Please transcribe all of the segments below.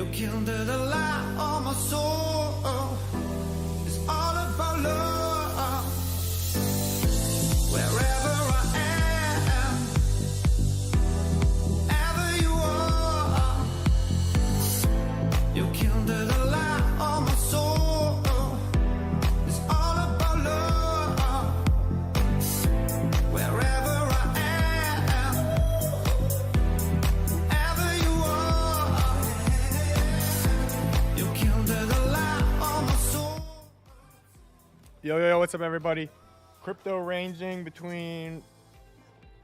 You killed the light on my soul. It's all about love. Wherever I am, wherever you are. You killed the light on my soul. It's all about love. Wherever I am, wherever you are. You killed the light on my soul. Yo, what's up, everybody? Crypto ranging between,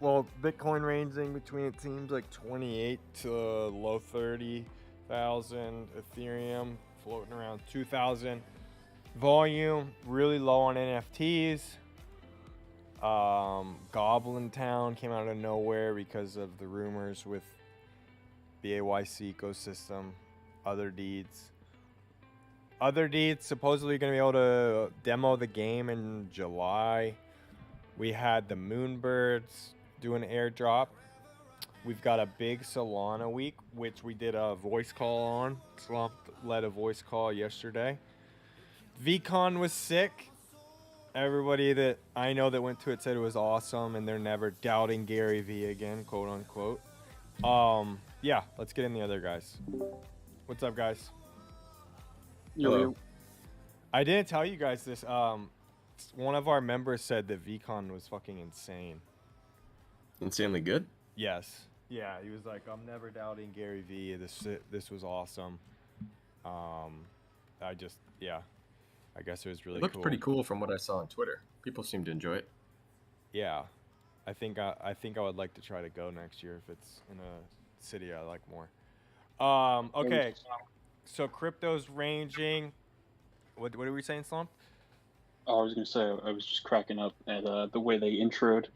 well, Bitcoin ranging between, it seems like 28 to low 30,000. Ethereum floating around 2,000. Volume really low on NFTs. Goblin Town came out of nowhere because of the rumors with the AYC ecosystem. Other deeds supposedly going to be able to demo the game in July. We had the Moonbirds do an airdrop. We've got a big Solana week, which we did a voice call on. Slump led a voice call yesterday. VCon was sick. Everybody that I know that went to it said it was awesome, and they're never doubting Gary V again, quote unquote. Yeah, let's get in the other guys. What's up, guys? Yo. I didn't tell you guys this. One of our members said that VCon was fucking insane. Insanely good? Yes. Yeah, he was like, I'm never doubting Gary V. This was awesome. I guess it was really It looked cool. pretty cool from what I saw on Twitter. People seem to enjoy it. Yeah. I think I would like to try to go next year if it's in a city I like more. Okay. So crypto's ranging. What are we saying, Slump? I was going to say, I was just cracking up at the way they introed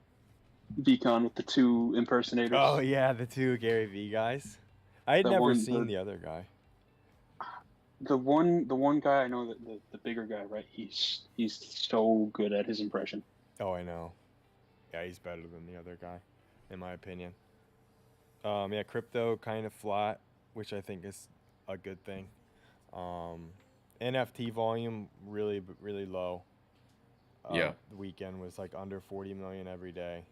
VCon with the two impersonators. Oh yeah, the two Gary V guys. I had never seen the other guy. The one guy I know, the bigger guy, right? He's so good at his impression. Oh, I know. Yeah, he's better than the other guy, in my opinion. Yeah, crypto kind of flat, which I think is a good thing. NFT volume really low. Yeah. The weekend was like under 40 million every day.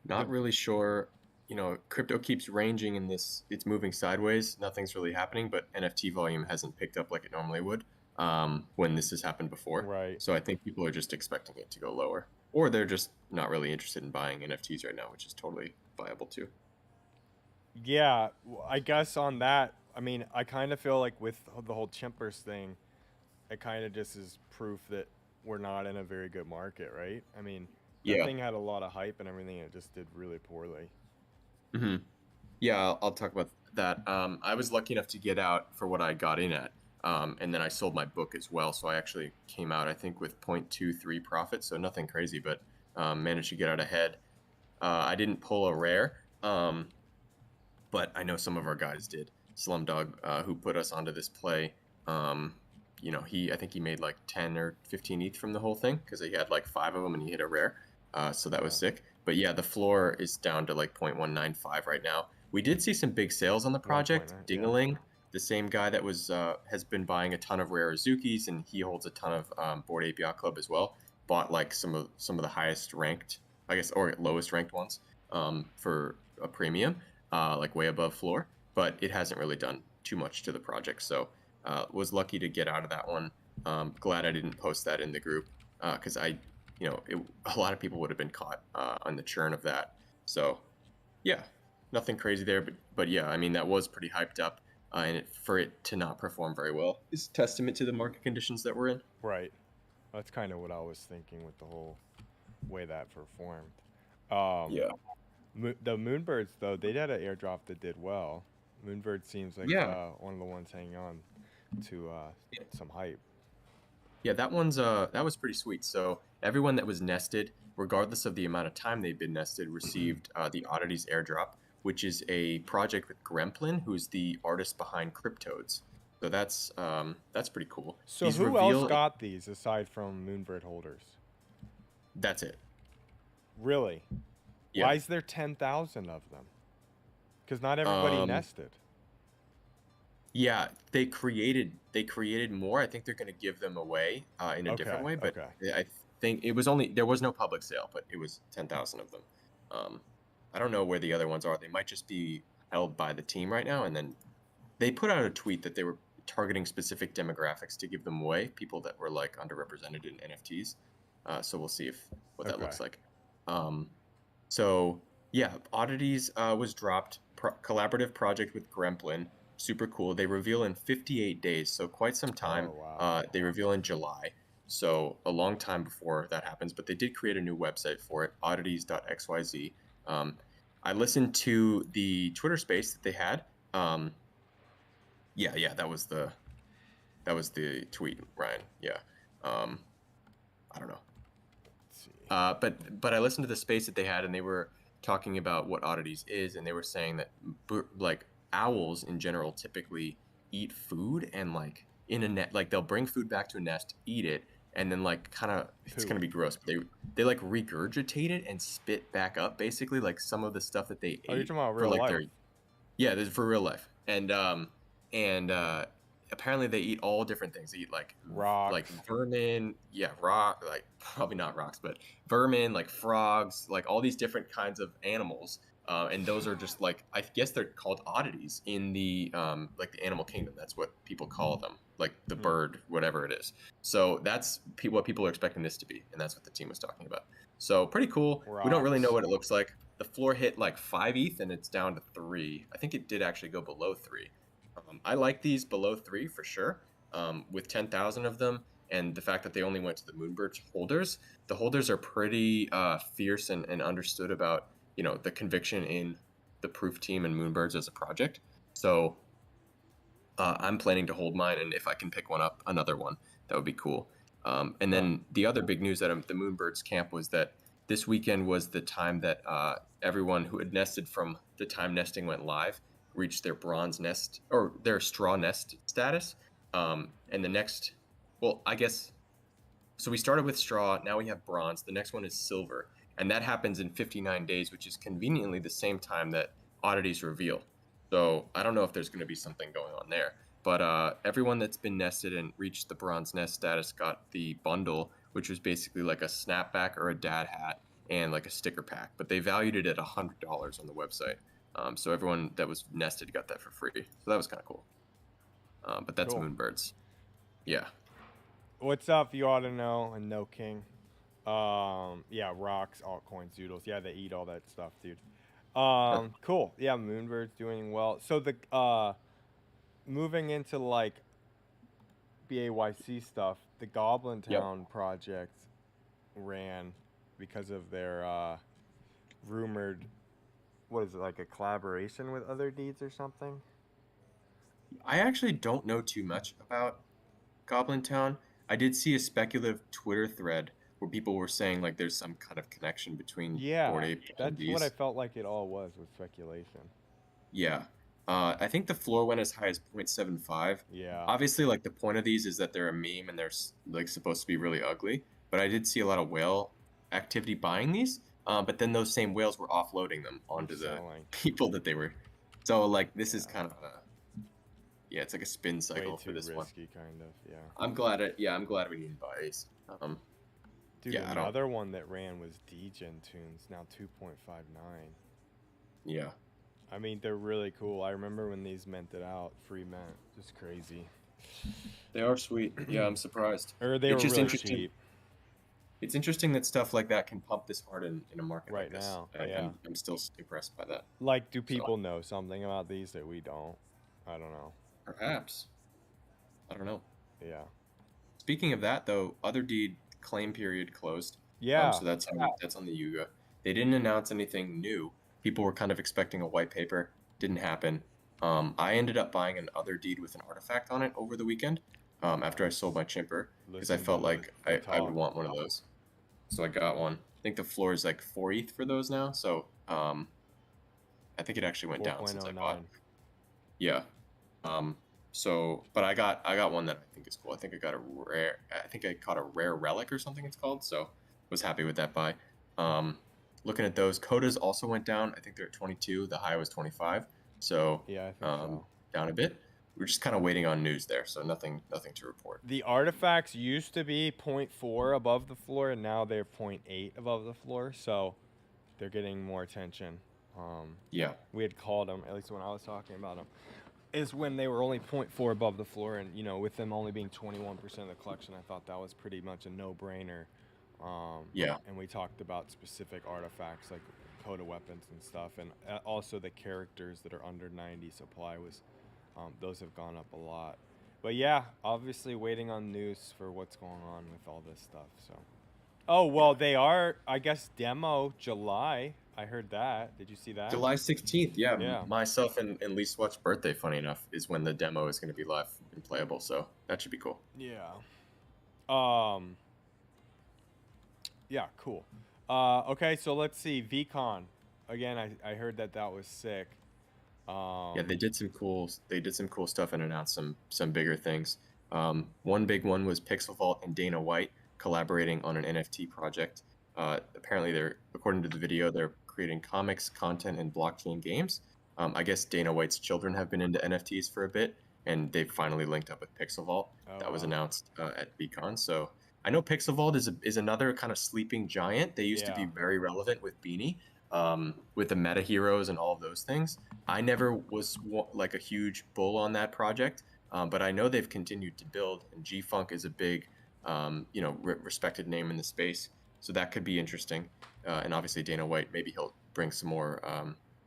Not really sure. You know, crypto keeps ranging in this. It's moving sideways. Nothing's really happening, but NFT volume hasn't picked up like it normally would when this has happened before. Right. So I think people are just expecting it to go lower. Or they're just not really interested in buying NFTs right now, which is totally viable too. Yeah, I guess on that, I mean, I kind of feel like with the whole Chimpers thing, it kind of just is proof that we're not in a very good market, right? I mean, that thing had a lot of hype and everything, and it just did really poorly. Mm-hmm. Yeah, I'll talk about that. I was lucky enough to get out for what I got in at, and then I sold my book as well. So I actually came out, I think, with 0.23 profit, so nothing crazy, but managed to get out ahead. I didn't pull a rare, but I know some of our guys did. Slumdog, who put us onto this play, I think he made like 10 or 15 ETH from the whole thing because he had like 5 of them and he hit a rare. So that was sick. But yeah, the floor is down to like 0.195 right now. We did see some big sales on the project. Dingaling, the same guy that was has been buying a ton of rare Azukis, and he holds a ton of Bored Ape Yacht Club as well. Bought like some of the highest ranked, I guess, or lowest ranked ones for a premium, like way above floor. But it hasn't really done too much to the project. So was lucky to get out of that one. Glad I didn't post that in the group because a lot of people would have been caught on the churn of that. So yeah, nothing crazy there. But yeah, I mean, that was pretty hyped up. And for it to not perform very well is testament to the market conditions that we're in. Right. That's kind of what I was thinking with the whole way that performed. Yeah. The Moonbirds, though, they had an airdrop that did well. Moonbird seems like one of the ones hanging on to some hype. Yeah, that was pretty sweet. So everyone that was nested, regardless of the amount of time they've been nested, received the Oddities airdrop, which is a project with Gremplin, who's the artist behind Cryptodes. So that's pretty cool. So who else got these aside from Moonbird holders? That's it. Really? Yeah. Why is there 10,000 of them? Because not everybody nested. Yeah, they created more. I think they're going to give them away in a different Okay, way, but okay. I think there was no public sale, but it was 10,000 of them. Um, I don't know where the other ones are. They might just be held by the team right now, and then they put out a tweet that they were targeting specific demographics to give them away, people that were like underrepresented in NFTs. So we'll see if what that Okay. looks like. Um, so yeah, Oddities was dropped. Collaborative project with Gremplin, super cool. They reveal in 58 days, so quite some time. Oh wow. They reveal in July, so a long time before that happens. But they did create a new website for it, oddities.xyz. I listened to the Twitter space that they had. Yeah, that was the tweet, Ryan. Yeah, um, I don't know. Let's see. But I listened to the space that they had, and they were talking about what oddities is, and they were saying that like owls in general typically eat food and like in a net, like they'll bring food back to a nest, eat it, and then like kind of it's gonna Poop. be gross, but they like regurgitate it and spit back up basically like some of the stuff that they Oh, you're ate talking about for real like life. their yeah, this is for real life. And apparently they eat all different things. They eat like Rocks. vermin, yeah, rock, like probably not rocks, but vermin, like frogs, like all these different kinds of animals. And those are just like I guess they're called oddities in the like the animal kingdom. That's what people call them, like the bird, whatever it is. So that's what people are expecting this to be, and that's what the team was talking about. So pretty cool. We don't really know Rocks. what it looks like. The floor hit like 5 ETH and it's down to 3. I think it did actually go below 3. I like these below 3 for sure. With 10,000 of them, and the fact that they only went to the Moonbirds holders, the holders are pretty fierce and understood about the conviction in the Proof team and Moonbirds as a project. So I'm planning to hold mine, and if I can pick one up, another one, that would be cool. And then the other big news at the Moonbirds camp was that this weekend was the time that everyone who had nested from the time nesting went live reached their bronze nest or their straw nest status. And the next, well, I guess, so we started with straw. Now we have bronze. The next one is silver. And that happens in 59 days, which is conveniently the same time that oddities reveal. So I don't know if there's going to be something going on there. But everyone that's been nested and reached the bronze nest status got the bundle, which was basically like a snapback or a dad hat and like a sticker pack. But they valued it at $100 on the website. So everyone that was nested got that for free. So that was kind of cool. But that's Cool. Moonbirds. Yeah. What's up? You ought to know. And No King. Yeah, rocks, altcoins, zoodles. Yeah, they eat all that stuff, dude. Cool. Yeah, Moonbird's doing well. So the moving into like BAYC stuff, the Goblin Town project ran because of their rumored, what is it, like a collaboration with other deeds or something? I actually don't know too much about Goblin Town. I did see a speculative Twitter thread where people were saying like there's some kind of connection between Bored Yeah, Ape and that's what I these. felt like it all was speculation. Yeah. I think the floor went as high as 0.75. Yeah. Obviously, like the point of these is that they're a meme and they're like supposed to be really ugly. But I did see a lot of whale activity buying these. But then those same whales were offloading them onto the Selling. people that they were. So like this is Yeah. kind of yeah, it's like a spin Way cycle for too this one. risky, kind of. Yeah. I'm glad we didn't buy these. Dude, Yeah, I don't. another one that ran was Degen Tunes, now 2.59. Yeah. I mean, they're really cool. I remember when these minted out, free mint, just crazy. They are sweet. Yeah, I'm surprised. Or they It's were just really interesting. cheap It's interesting that stuff like that can pump this hard in a market right like this. now. I, Yeah. I'm still impressed by that. Like, do So people know something about these that we don't? I don't know. perhaps. I don't know. Yeah. Speaking of that, though, Other Deed claim period closed. Yeah. So that's on the Yuga. They didn't announce anything new. People were kind of expecting a white paper. Didn't happen. I ended up buying an Other Deed with an artifact on it over the weekend. After I sold my chimper because I Listen felt to like the I would talk. want one of those. So I got one. I think the floor is like 4 ETH for those now. So I think it actually went down since I bought. 4.09. Yeah. So, but I got one that I think is cool. I think I got a rare. I think I caught a rare relic or something it's called. So, was happy with that buy. Looking at those, Codas also went down. I think they're at 22. The high was 25. So, Yeah, I think so. down a bit. we're just kind of waiting on news there, so nothing to report. The artifacts used to be 0.4 above the floor, and now they're 0.8 above the floor, so they're getting more attention. Yeah. We had called them, at least when I was talking about them, is when they were only 0.4 above the floor, and with them only being 21% of the collection, I thought that was pretty much a no-brainer. Yeah. And we talked about specific artifacts like coda weapons and stuff, and also the characters that are under 90 supply was, those have gone up a lot. But yeah, obviously waiting on news for what's going on with all this stuff. So, oh well, they are, I guess, demo July. I heard that. Did you see that? July 16th. Yeah. Yeah. Myself and Lee Swatch's birthday, funny enough, is when the demo is going to be live and playable. So that should be cool. Yeah. Yeah, cool. Okay, so let's see. VCon. Again, I heard that was sick. Yeah, they did some cool stuff and announced some bigger things. One big one was Pixel Vault and Dana White collaborating on an NFT project. Apparently, according to the video, they're creating comics, content, and blockchain games. I guess Dana White's children have been into NFTs for a bit, and they've finally linked up with Pixel Vault. That was announced at VCon. So I know Pixel Vault is another kind of sleeping giant. They used to be very relevant with Beanie, with the meta heroes and all of those things. I never was like a huge bull on that project, but I know they've continued to build, and G-Funk is a big, respected name in the space. So that could be interesting. And obviously Dana White, maybe he'll bring some more,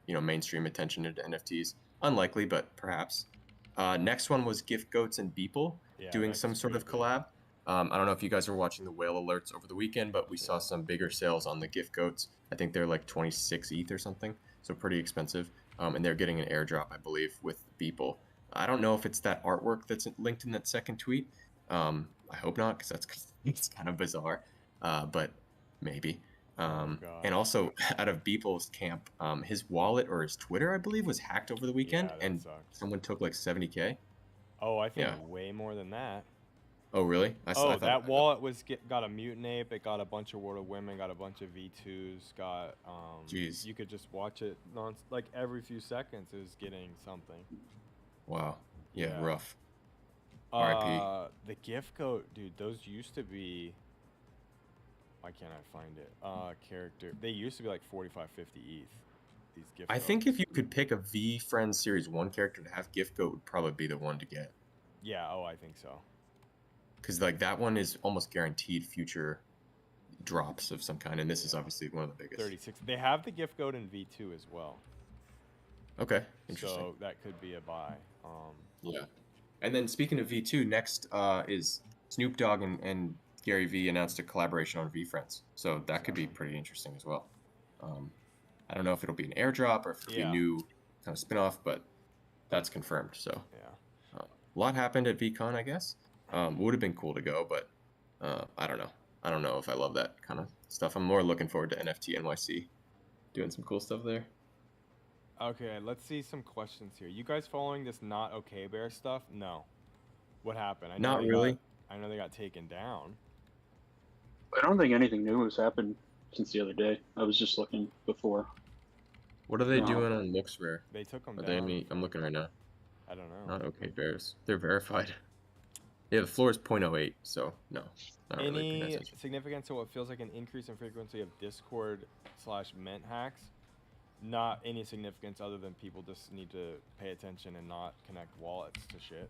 mainstream attention into NFTs. Unlikely, but perhaps. Next one was Gift Goats and Beeple doing some sort of collab. I don't know if you guys were watching the whale alerts over the weekend, but we saw some bigger sales on the Gift Goats. I think they're like 26 ETH or something, so pretty expensive. And they're getting an airdrop, I believe, with Beeple. I don't know if it's that artwork that's linked in that second tweet. I hope not, because it's kind of bizarre, but maybe. And also, out of Beeple's camp, his wallet or his Twitter, I believe, was hacked over the weekend, and someone took like 70K. Oh, I think way more than that. Oh, really? I thought that wallet got a mutant ape. It got a bunch of World of Women. Got a bunch of V2s. Got Jeez. You could just watch it like every few seconds. It was getting something. Wow. Yeah. Rough. RIP. The gift goat, dude. Those used to be. Why can't I find it? Character. They used to be like 45, 50 ETH. These gift. I think if you could pick a V Friends Series 1 character to have, gift goat would probably be the one to get. Yeah. Oh, I think so. Because like that one is almost guaranteed future drops of some kind, and this is obviously one of the biggest. 36. They have the gift goat in V2 as well. Okay, interesting. So that could be a buy. Yeah. And then speaking of V2, next is Snoop Dogg and Gary Vee announced a collaboration on VFriends. So that could be pretty interesting as well. I don't know if it'll be an airdrop or if it'll be a new kind of spin-off, but that's confirmed. So a lot happened at VCon, I guess. Would have been cool to go, but I don't know. I don't know if I love that kind of stuff. I'm more looking forward to NFT NYC doing some cool stuff there. Okay, let's see some questions here. You guys following this Not Okay Bear stuff? No. What happened? Not really. I know they got taken down. I don't think anything new has happened since the other day. I was just looking before. What are they doing on LooksRare? They took them down. I'm looking right now. I don't know. Not Okay Bears. They're verified. Yeah, the floor is 0.08, so no. Any significance to what feels like an increase in frequency of Discord/Mint hacks? Not any significance other than people just need to pay attention and not connect wallets to shit,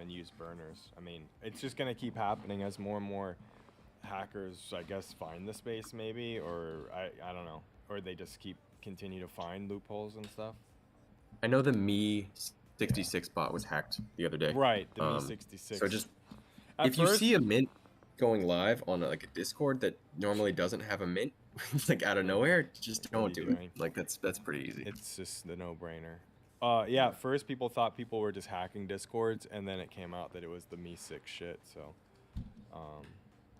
and use burners. I mean, it's just gonna keep happening as more and more hackers, I guess, find the space maybe, or I don't know, or they just continue to find loopholes and stuff. I know the Me 66 bot was hacked the other day. Right, the Me 66. So just if you see a mint going live on like a Discord that normally doesn't have a mint, like out of nowhere, just don't do it. Like that's pretty easy. It's just the no-brainer. At first people thought people were just hacking Discords, and then it came out that it was the Me 6 shit. So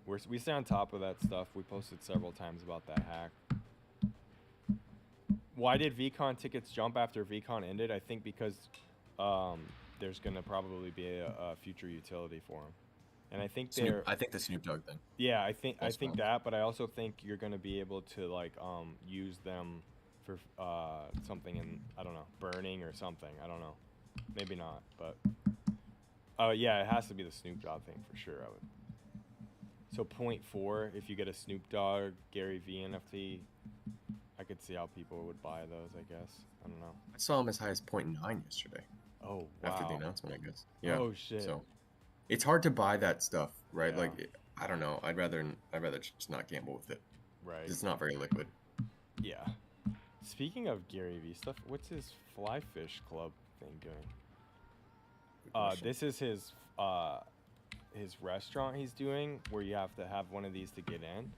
we stay on top of that stuff. We posted several times about that hack. Why did VCon tickets jump after VCon ended? I think because there's gonna probably be a future utility for them, and I think I think the Snoop Dogg thing. Yeah, I think that, but I also think you're gonna be able to like use them for something in, I don't know, burning or something. I don't know. maybe not, but yeah, it has to be the Snoop Dogg thing for sure. I would. So 0.4, if you get a Snoop Dogg Gary V NFT, I could see how people would buy those. I guess I don't know. I saw him as high as 0.9 yesterday Oh wow. after the announcement, I guess. Yeah. Oh shit. So it's hard to buy that stuff, right? Yeah. Like, I don't know. I'd rather just not gamble with it. Right. It's not very liquid. Yeah. Speaking of Gary V stuff, what's his Fly Fish Club thing doing? Good question. This is his restaurant he's doing where you have to have one of these to get in.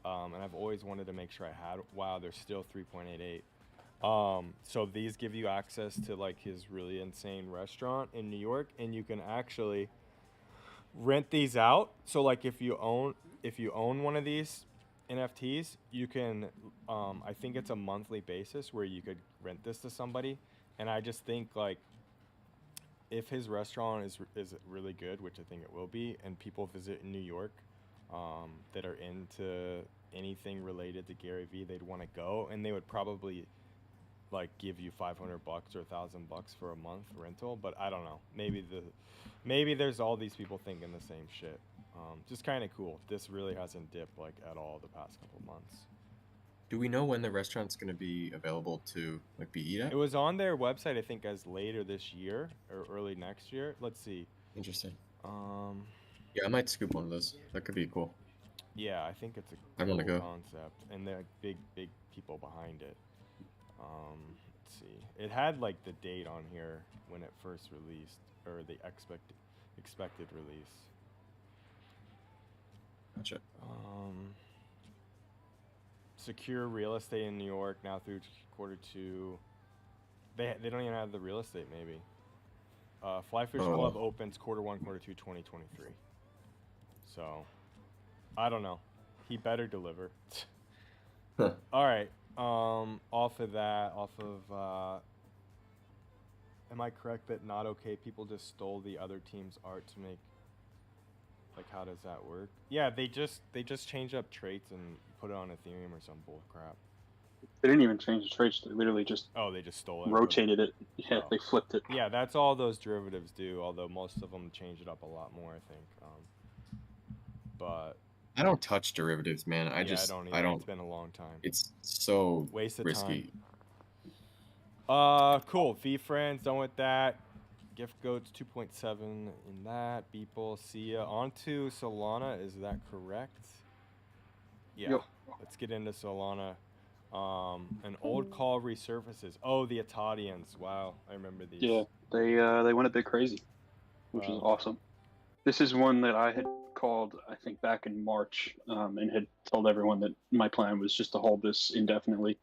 And I've always wanted to make sure I had. Wow, they're still 3.88. So these give you access to like his really insane restaurant in New York, and you can actually rent these out. So like if you own one of these NFTs, you can I think it's a monthly basis where you could rent this to somebody. And I just think like if his restaurant is really good, which I think it will be, and people visit in New York that are into anything related to Gary Vee, they'd want to go, and they would probably like give you $500 or $1,000 for a month rental. But I don't know. Maybe there's all these people thinking the same shit. Just kind of cool. This really hasn't dipped like at all the past couple months. Do we know when the restaurant's going to be available to like be eat at? It was on their website, I think, as later this year or early next year. Let's see. Interesting. Yeah, I might scoop one of those. That could be cool. Yeah, I think it's a I wanna cool go. concept, and they're big people behind it. Let's see. It had like the date on here when it first released, or the expected release. Gotcha. Secure real estate in New York now through Q2. They don't even have the real estate maybe. Fly Fish Oh. Club opens Q1, Q2, 2023. So, I don't know. He better deliver. Huh. All right. Off of, am I correct that not okay people just stole the other team's art to make, like, how does that work? Yeah, they just changed up traits and put it on Ethereum or some bull crap. They didn't even change the traits. They literally just Oh, they just stole it. rotated it. Yeah, Oh. they flipped it. Yeah, that's all those derivatives do. Although most of them change it up a lot more, I think. But I don't touch derivatives, man. I I don't. I Either. don't. It's been a long time. It's so Waste of risky. time. Cool. V-Friends, done with that. Gift Goats 2.7 in that. Beeple, see ya. On to Solana, is that correct? Yeah. Yep. Let's get into Solana. An old call resurfaces. Oh, the Italians. Wow, I remember these. Yeah, they went a bit crazy, which is Wow. awesome. This is one that I had called, I think, back in March, and had told everyone that my plan was just to hold this indefinitely.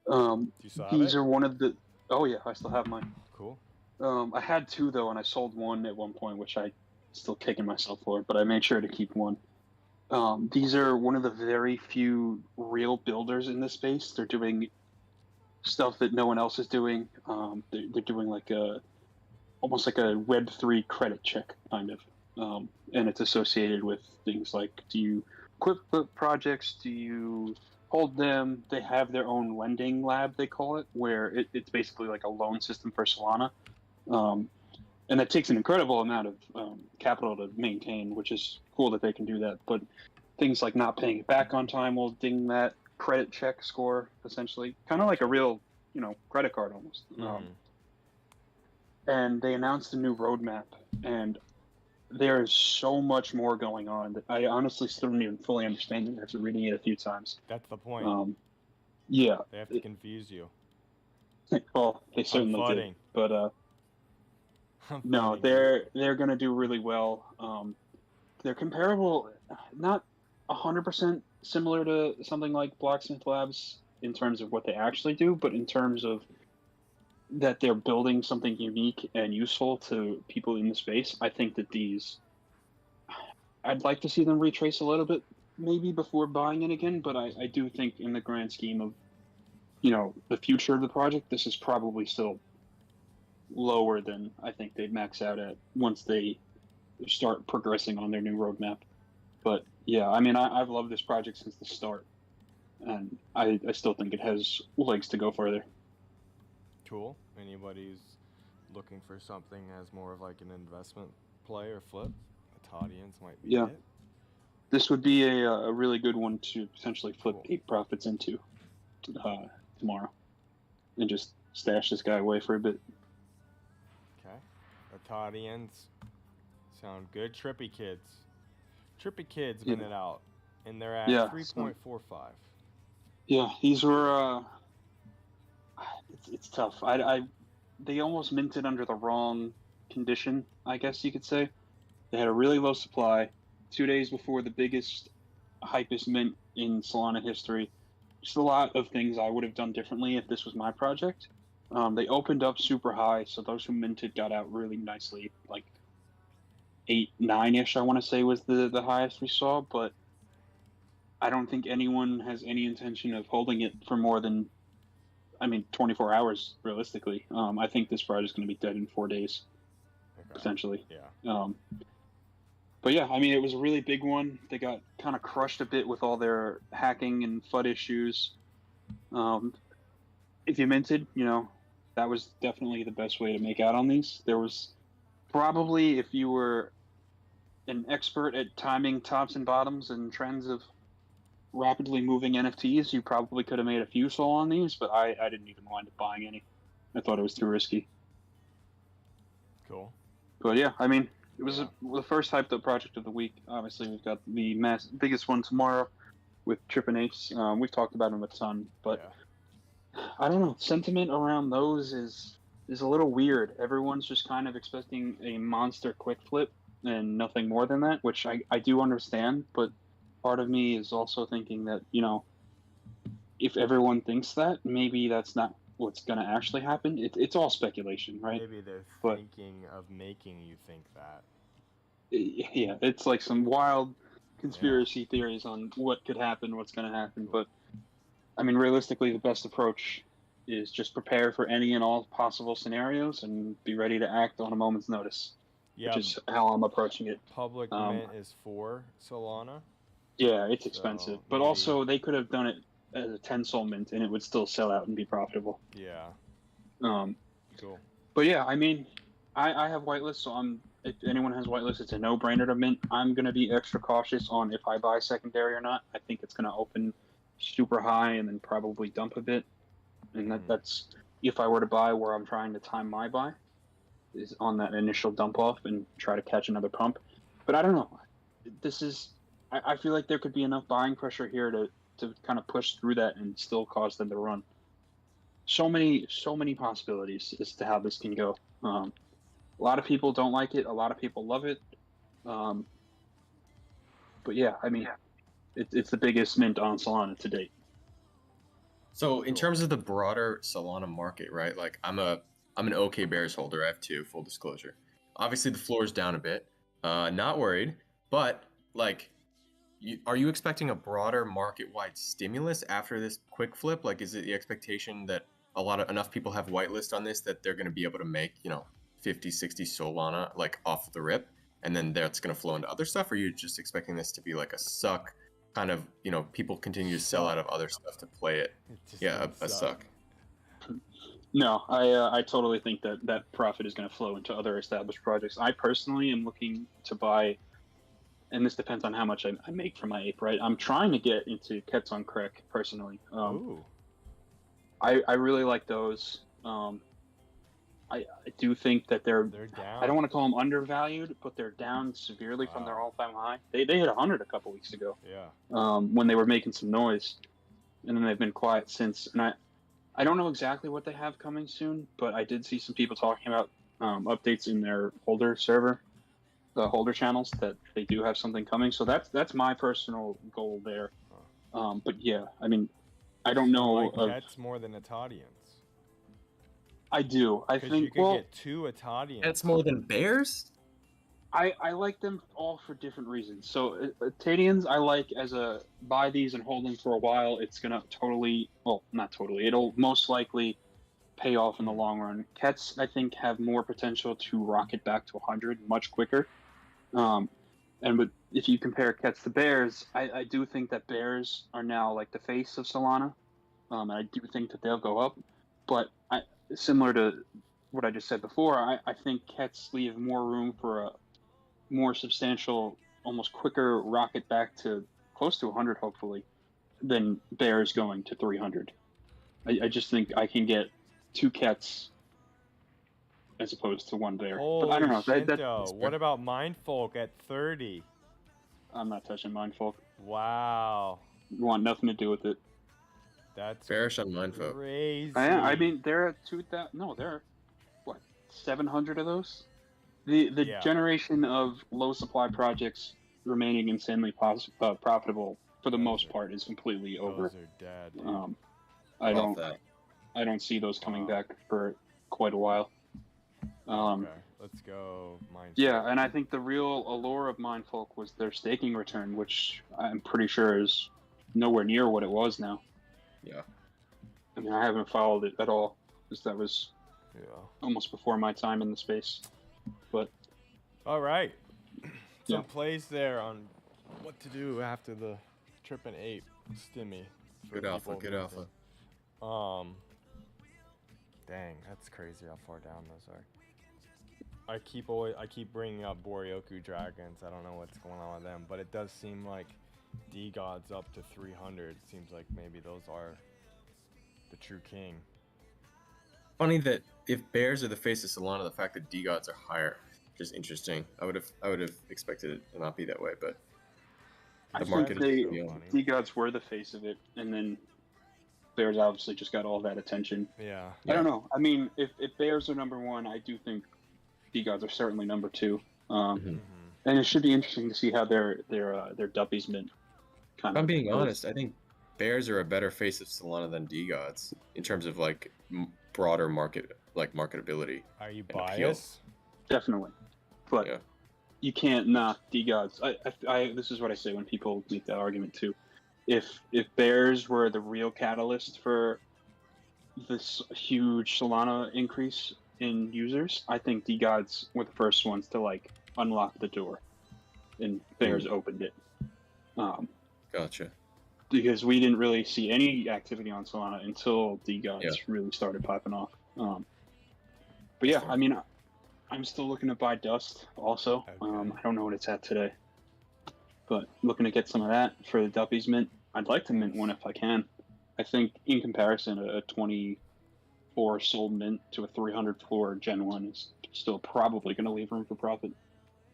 Do you still have These it? are one of the. Oh yeah, I still have mine. Cool. I had two though, and I sold one at one point, which I still kicking myself for, but I made sure to keep one. These are one of the very few real builders in this space. They're doing stuff that no one else is doing. They're doing like almost like a Web3 credit check kind of, and it's associated with things like, do you quit projects? Do you hold them? They have their own lending lab, they call it, where it's basically like a loan system for Solana. And that takes an incredible amount of capital to maintain, which is cool that they can do that. But things like not paying it back on time will ding that credit check score, essentially. Kind of like a real, credit card almost. And they announced a new roadmap, and there is so much more going on that I honestly still don't even fully understand it after reading it a few times. That's the point. Yeah. They have to confuse you. Well, they certainly did. Funny. But no, they're going to do really well. They're comparable, not 100% similar to something like Blocksmith Labs in terms of what they actually do, but in terms of that they're building something unique and useful to people in the space. I think that I'd like to see them retrace a little bit maybe before buying it again, but I do think in the grand scheme of, the future of the project, this is probably still lower than I think they'd max out at once they start progressing on their new roadmap. But yeah, I mean, I've loved this project since the start, and I still think it has legs to go further. Cool. Anybody who's looking for something as more of like an investment play or flip, Italians might be Yeah. it. This would be a really good one to potentially flip Cool. 8 profits into tomorrow, and just stash this guy away for a bit. Okay. Italians sound good. Trippy Kids Yeah. minted out, and they're at Yeah, 3.45. Yeah, these were. It's tough. They almost minted under the wrong condition, I guess you could say. They had a really low supply, 2 days before the biggest, hypest mint in Solana history. Just a lot of things I would have done differently if this was my project. They opened up super high, so those who minted got out really nicely, like 8, 9-ish, I want to say was the highest we saw, but I don't think anyone has any intention of holding it for more than, 24 hours, realistically. I think this project is going to be dead in 4 days, Okay. potentially. Yeah. But yeah, it was a really big one. They got kind of crushed a bit with all their hacking and FUD issues. If you minted, that was definitely the best way to make out on these. There was probably, if you were an expert at timing tops and bottoms and trends of rapidly moving NFTs, you probably could have made a few SOL on these, but I didn't even wind up buying any. I thought it was too risky. Cool. But yeah, it was the first hyped up project of the week. Obviously, we've got the biggest one tomorrow with Trip and Ace. We've talked about them a ton, but I don't know. Sentiment around those is a little weird. Everyone's just kind of expecting a monster quick flip and nothing more than that, which I do understand, but part of me is also thinking that, if everyone thinks that, maybe that's not what's going to actually happen. It's all speculation, right? Maybe they're But- thinking of making you think that. Yeah, it's like some wild conspiracy theories on what could happen, what's going to happen. But realistically, the best approach is just prepare for any and all possible scenarios and be ready to act on a moment's notice, Yeah. which is how I'm approaching it. Public mint is 4 Solana. Yeah, it's expensive, but maybe- also they could have done it as a 10 soul mint and it would still sell out and be profitable. Yeah. Cool. But yeah, I have whitelist, so if anyone has whitelist, it's a no-brainer to mint. I'm going to be extra cautious on if I buy secondary or not. I think it's going to open super high and then probably dump a bit. And that's if I were to buy where I'm trying to time my buy, is on that initial dump off and try to catch another pump. But I don't know. I feel like there could be enough buying pressure here to kind of push through that and still cause them to run. So many possibilities as to how this can go. A lot of people don't like it. A lot of people love it. But yeah, it's the biggest mint on Solana to date. So in terms of the broader Solana market, right? Like I'm an OK Bears holder. I have 2, full disclosure. Obviously the floor is down a bit. Not worried, but like, are you expecting a broader market-wide stimulus after this quick flip? Like, is it the expectation that enough people have whitelist on this that they're going to be able to make 50, 60 Solana like off the rip, and then that's going to flow into other stuff? Or are you just expecting this to be like a suck? Kind of, people continue to sell out of other stuff to play it. Yeah, a suck. No, I totally think that profit is going to flow into other established projects. I personally am looking to buy, and this depends on how much I make from my ape, right? I'm trying to get into Kets on Crack personally. Ooh. I really like those. I do think that they're down. I don't want to call them undervalued, but they're down severely from their all-time high. They hit 100 a couple weeks ago. Yeah. When they were making some noise, and then they've been quiet since. And I don't know exactly what they have coming soon, but I did see some people talking about updates in their holder server, the holder channels, that they do have something coming. So that's my personal goal there. But yeah, I don't know. Like Kets more than Italians. I do. I think you could get 2 Italians. That's more than Bears? I like them all for different reasons. So Italians I like as a buy these and hold them for a while. It's gonna not totally. It'll most likely pay off in the long run. Kets I think have more potential to rocket back to 100 much quicker. If you compare Kets to Bears, I do think that Bears are now like the face of Solana. And I do think that they'll go up, but similar to what I just said before. I think Kets leave more room for a more substantial, almost quicker rocket back to close to 100, hopefully, than Bears going to 300. I just think I can get 2 Kets as opposed to 1 Bear. Holy But I don't know. Shinto. What about Mindfolk at 30? I'm not touching Mindfolk. Wow. Want nothing to do with it. That's Bearish on Mindfolk. crazy. I mean, there are 2,000. No, there are what 700 of those. The Yeah. generation of low supply projects remaining insanely profitable for the Those most are- part is completely over. Those are dead, dude. I Love don't that. I don't see those coming Wow. back for quite a while. Okay, let's go Mindfolk. Yeah, and I think the real allure of Mindfolk was their staking return, which I'm pretty sure is nowhere near what it was now. Yeah. I mean, I haven't followed it at all because that was Yeah. almost before my time in the space. But All right. Some Yeah. plays there on what to do after the Trip and Ape stimmy. for Good alpha. people Good using. alpha. Dang, that's crazy how far down those are. I keep bringing up Boryoku Dragons. I don't know what's going on with them, but it does seem like D-God's up to 300. Seems like maybe those are the true king. Funny that if Bears are the face of Solana, the fact that D-Gods are higher, just interesting. I would have expected it to not be that way, but I the think market they- is so real. funny. D-Gods were the face of it, and then Bears obviously just got all that attention. Yeah. I don't know. I mean, if Bears are number 1, I do think D-Gods are certainly number 2. Mhm. And it should be interesting to see how their Duppies mint kind If of. I'm being goes. honest, I think Bears are a better face of Solana than D-Gods in terms of like broader marketability. Are you appeal. biased? Definitely, but Yeah. you can't knock D-Gods. This is what I say when people make that argument too. If Bears were the real catalyst for this huge Solana increase in users, I think D-Gods were the first ones to like unlock the door, and Bears opened it. Gotcha. Because we didn't really see any activity on Solana until D-Gods Yeah. really started popping off. But yeah, I mean, I'm still looking to buy Dust also. Okay. I don't know what it's at today, but looking to get some of that for the Duppies mint. I'd like to mint one if I can. I think in comparison, a 24 sold mint to a 300 floor Gen 1 is still probably going to leave room for profit.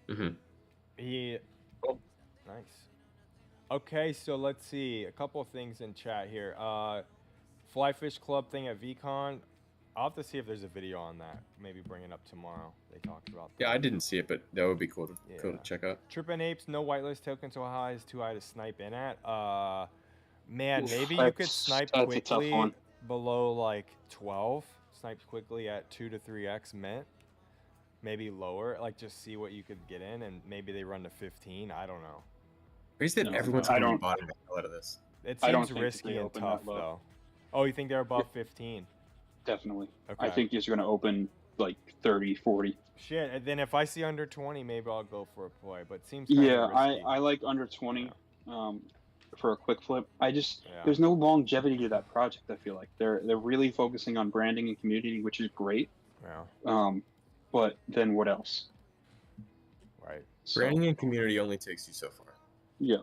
Mm-hmm. He. Nice. Okay, so let's see a couple of things in chat here. Flyfish Club thing at VCon. I'll have to see if there's a video on that. Maybe bring it up tomorrow. They talked about that. Yeah, I didn't see it, but that would be cool to Yeah. check out. Trip and Apes, no whitelist token so high is too high to snipe in at. Man, Oof, maybe you could that's- snipe that's a tough quickly one. below like 12. Snipe quickly at 2 to 3x mint. Maybe lower, like just see what you could get in, and maybe they run to 15. I don't know. Crazy that No, everyone's I going to be don't- buying the hell out of this. It I don't seems think risky they and open tough that low. though. Oh, you think they're above 15? Definitely. Okay. I think it's going to open like 30, 40. Shit, and then if I see under 20, maybe I'll go for a play. But it seems kind Yeah, of risky. I like under 20 for a quick flip. Yeah. There's no longevity to that project. I feel like they're really focusing on branding and community, which is great. Yeah, But then what else? right. So, Branding and community only takes you so far. yeah.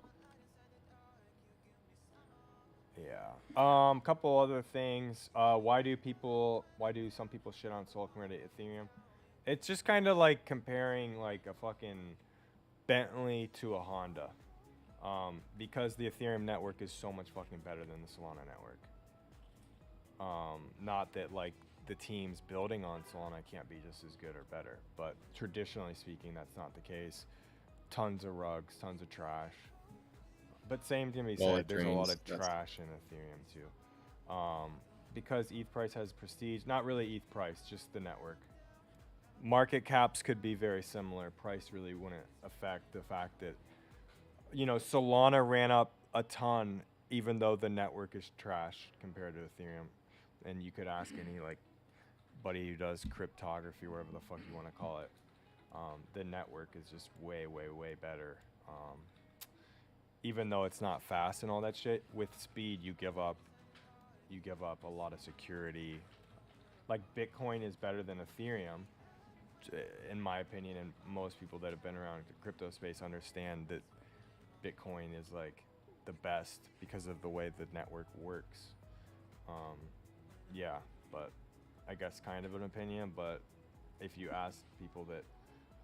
Yeah. Couple other things. Why do some people shit on Soul compared to Ethereum? It's just kind of like comparing like a fucking Bentley to a Honda. Because the Ethereum network is so much fucking better than the Solana network. Not that like the teams building on Solana can't be just as good or better, but traditionally speaking, that's not the case. Tons of rugs, tons of trash. But same can be Wallet said, there's a lot drains, of that's- trash in Ethereum too. Because ETH price has prestige, not really ETH price, just the network. Market caps could be very similar. Price really wouldn't affect the fact that, you know, Solana ran up a ton, even though the network is trash compared to Ethereum. And you could ask any like buddy who does cryptography, whatever the fuck you want to call it. The network is just way, way, way better. Even though it's not fast and all that shit, with speed you give up a lot of security. like Bitcoin is better than Ethereum, in my opinion, and most people that have been around the crypto space understand that Bitcoin is like the best because of the way the network works. Yeah, but I guess kind of an opinion, but if you ask people that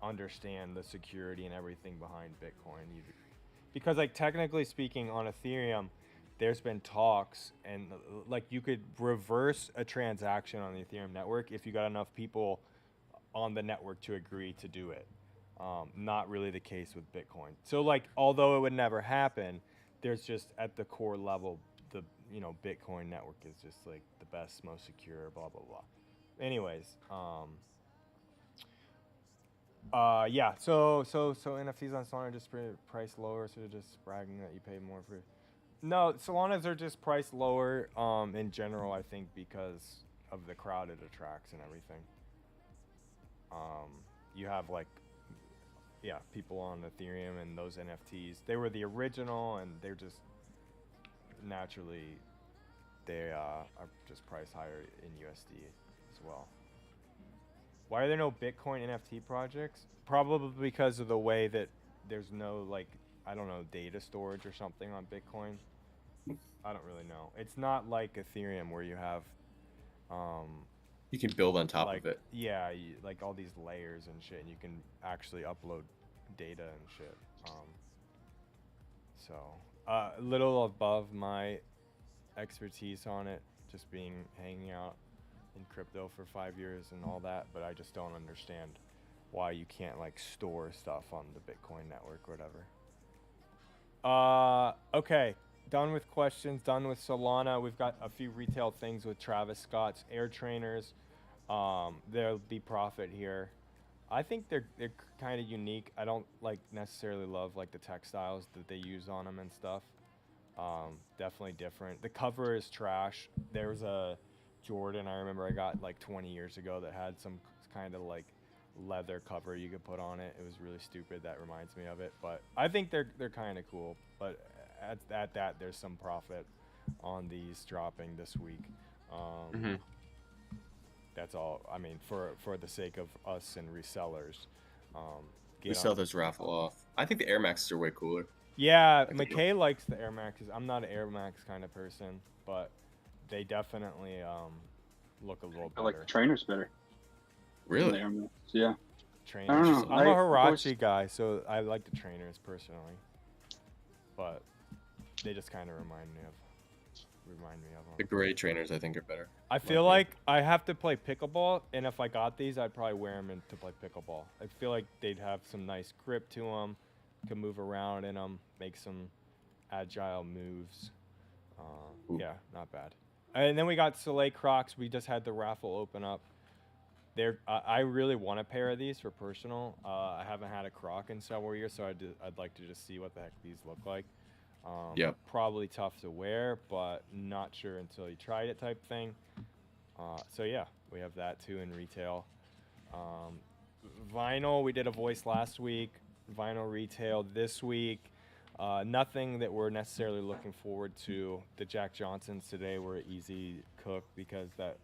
understand the security and everything behind Bitcoin, because like technically speaking on Ethereum, there's been talks and like you could reverse a transaction on the Ethereum network if you got enough people on the network to agree to do it. Not really the case with Bitcoin. So like, although it would never happen, there's just at the core level, the Bitcoin network is just like the best, most secure, blah blah blah. Anyways, yeah. So NFTs on Solana are just priced lower, so they're just bragging that you pay more for. No, Solanas are just priced lower. In general, I think because of the crowd it attracts and everything. You have like, yeah, people on Ethereum and those NFTs. They were the original, and they're just naturally they are just priced higher in USD as well. Why are there no Bitcoin NFT projects? Probably because of the way that there's no like, I don't know, data storage or something on Bitcoin. I don't really know. It's not like Ethereum where you have You can build on top like, of it. yeah, like all these layers and shit, and you can actually upload data and shit. So a little above my expertise on it, just hanging out in crypto for 5 years and all that, but I just don't understand why you can't like store stuff on the Bitcoin network or whatever. Okay, done with questions, done with Solana. We've got a few retail things with Travis Scott's Air Trainers. There'll be profit here. I think they're kind of unique. I don't like necessarily love like the textiles that they use on them and stuff. Definitely different. The cover is trash. There's a Jordan I remember I got like 20 years ago that had some kind of like leather cover you could put on it. It was really stupid. That reminds me of it. But I think they're kind of cool. But at that, there's some profit on these dropping this week. That's all. I mean, for the sake of us and resellers, We sell those raffle off. I think the Air Maxes are way cooler. Yeah, McKay likes the Air Maxes. I'm not an Air Max kind of person, but they definitely look a little better. I like the trainers better. Really? Yeah. Trainers. I don't know. I'm a I Huarache always- guy, so I like the trainers personally, but they just kind of remind me of The them. gray trainers, I think, are better. I feel like I have to play pickleball, and if I got these, I'd probably wear them to play pickleball. I feel like they'd have some nice grip to them, can move around in them, make some agile moves. Yeah, not bad. And then we got Soleil Crocs. We just had the raffle open up. I really want a pair of these for personal. I haven't had a Croc in several years, so I'd like to just see what the heck these look like. Yep. Probably tough to wear, but not sure until you tried it type thing. So yeah, we have that too in retail. Vinyl, we did a voice last week. Vinyl retail this week. Nothing that we're necessarily looking forward to. The Jack Johnsons today were an easy cook because that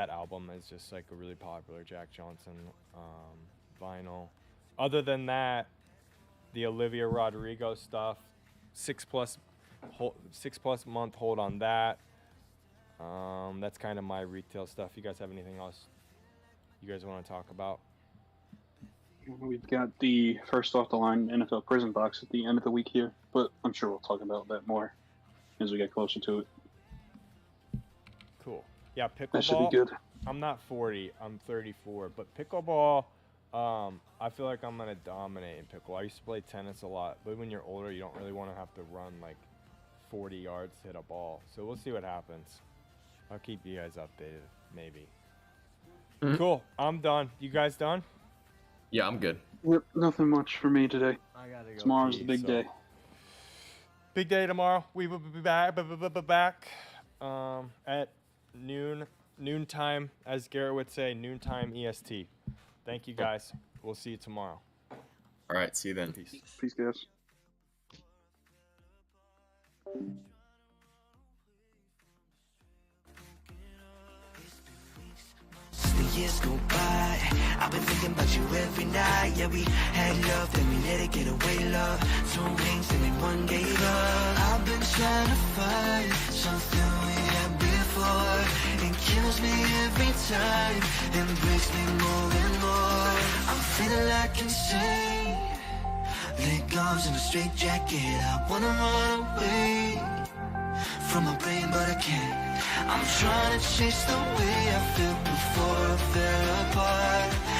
album is just like a really popular Jack Johnson vinyl. Other than that, the Olivia Rodrigo stuff, 6+ month hold on that. That's kind of my retail stuff. You guys have anything else you guys want to talk about? We've got the first off the line NFL prison box at the end of the week here, but I'm sure we'll talk about that more as we get closer to it. Cool. Yeah, pickleball. That should be good. I'm not 40. I'm 34. But pickleball, I feel like I'm gonna dominate in pickleball. I used to play tennis a lot, but when you're older, you don't really want to have to run like 40 yards to hit a ball. So we'll see what happens. I'll keep you guys updated, maybe. Cool. I'm done. You guys done? Yeah, I'm good. Yep, nothing much for me today. I gotta go. Tomorrow's the big day. Big day tomorrow. We will be back at noontime, as Garrett would say, noontime EST. Thank you guys. We'll see you tomorrow. All right, see you then. Peace. Peace, guys. years go by. I've been thinking about you every night. Yeah, we had love, then we let it get away, love. Two rings and then one gave up. I've been trying to find something we had before. It kills me every time and breaks me more and more. I'm feeling like insane. Leg arms in a straight jacket. I wanna run away from my brain, but I can't. I'm trying to chase the way I felt before I fell apart.